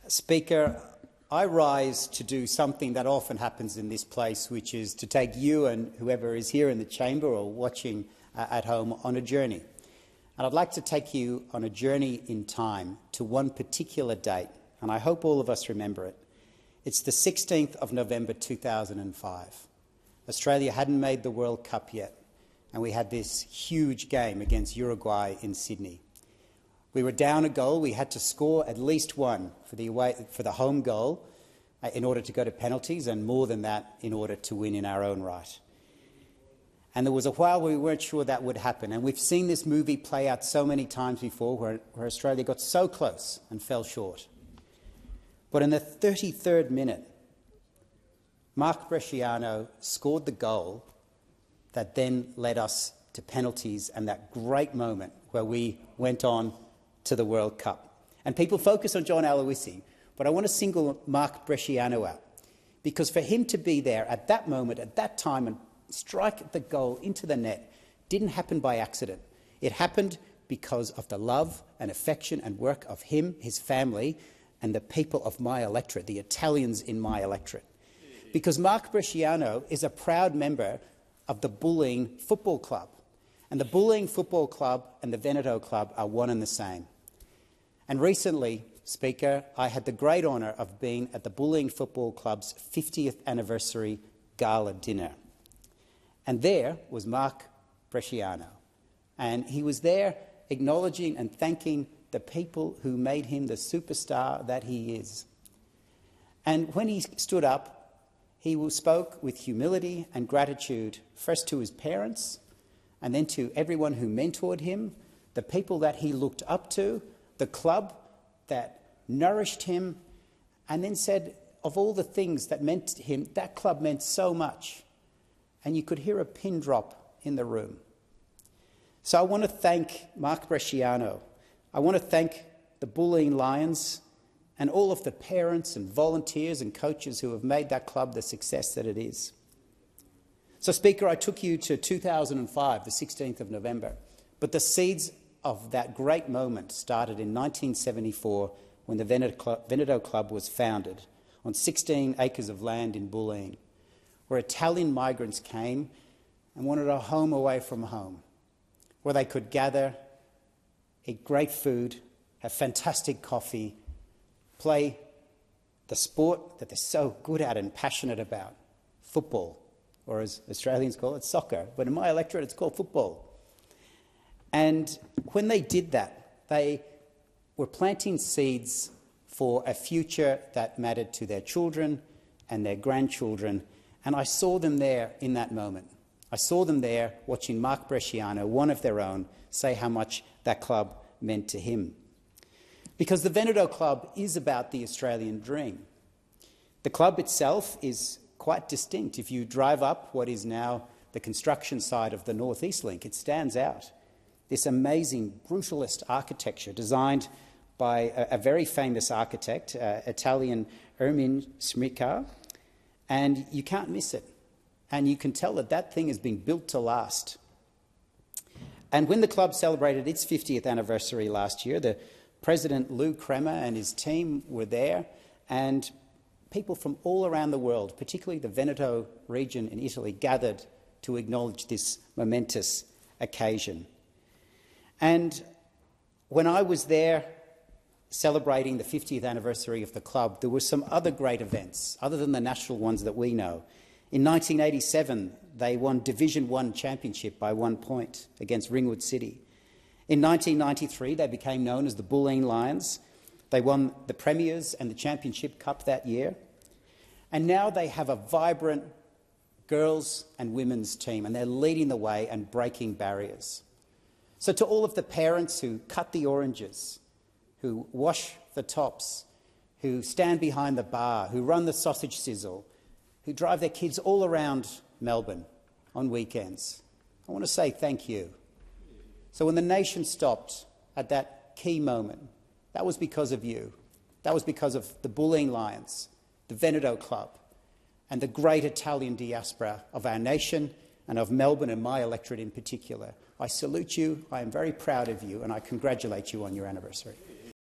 Speaker, I rise to do something that often happens in this place, which is to take you and whoever is here in the chamber or watching at home on a journey. And I'd like to take you on a journey in time to one particular date, and I hope all of us remember it. It's the 16th of November 2005. Australia hadn't made the World Cup yet, and we had this huge game against Uruguay in Sydney. We were down a goal. We had to score at least one for the home goal in order to go to penalties, and more than that in order to win in our own right. And there was a while where we weren't sure that would happen. And we've seen this movie play out so many times before where Australia got so close and fell short. But in the 33rd minute, Mark Bresciano scored the goal that then led us to penalties and that great moment where we went on to the World Cup. And people focus on John Aloisi, but I want to single Mark Bresciano out, because for him to be there at that moment, at that time, and strike the goal into the net didn't happen by accident. It happened because of the love and affection and work of him, his family, and the people of my electorate, the Italians in my electorate. Because Mark Bresciano is a proud member of the Bulleen Football Club. And the Bulleen Football Club and the Veneto Club are one and the same. And recently, Speaker, I had the great honour of being at the Bulleen Football Club's 50th anniversary gala dinner. And there was Mark Bresciano. And he was there acknowledging and thanking the people who made him the superstar that he is. And when he stood up, he spoke with humility and gratitude, first to his parents, and then to everyone who mentored him, the people that he looked up to, the club that nourished him, and then said of all the things that meant to him, that club meant so much. And you could hear a pin drop in the room. So I want to thank Mark Bresciano. I want to thank the Bulleen Lions and all of the parents and volunteers and coaches who have made that club the success that it is. So, Speaker, I took you to 2005, the 16th of November, but the seeds of that great moment started in 1974 when the Veneto Club was founded on 16 acres of land in Bulleen, where Italian migrants came and wanted a home away from home, where they could gather, eat great food, have fantastic coffee, play the sport that they're so good at and passionate about, football, or as Australians call it, soccer. But in my electorate, it's called football. And when they did that, they were planting seeds for a future that mattered to their children and their grandchildren. And I saw them there in that moment. I saw them there watching Mark Bresciano, one of their own, say how much that club meant to him. Because the Veneto Club is about the Australian dream. The club itself is quite distinct. If you drive up what is now the construction site of the North East Link, it stands out. This amazing brutalist architecture designed by a very famous architect, Italian Ermin Smicca, and you can't miss it. And you can tell that that thing has been built to last. And when the club celebrated its 50th anniversary last year, the President Lou Crema and his team were there, and people from all around the world, particularly the Veneto region in Italy, gathered to acknowledge this momentous occasion. And when I was there celebrating the 50th anniversary of the club, there were some other great events, other than the national ones that we know. In 1987, they won Division 1 championship by 1 point against Ringwood City. In 1993, they became known as the Bulleen Lions. They won the Premiers and the Championship Cup that year. And now they have a vibrant girls and women's team, and they're leading the way and breaking barriers. So to all of the parents who cut the oranges, who wash the tops, who stand behind the bar, who run the sausage sizzle, who drive their kids all around Melbourne on weekends, I want to say thank you. So when the nation stopped at that key moment, that was because of you. That was because of the Bulleen Lions, the Veneto Club, and the great Italian diaspora of our nation and of Melbourne and my electorate in particular. I salute you, I am very proud of you, and I congratulate you on your anniversary.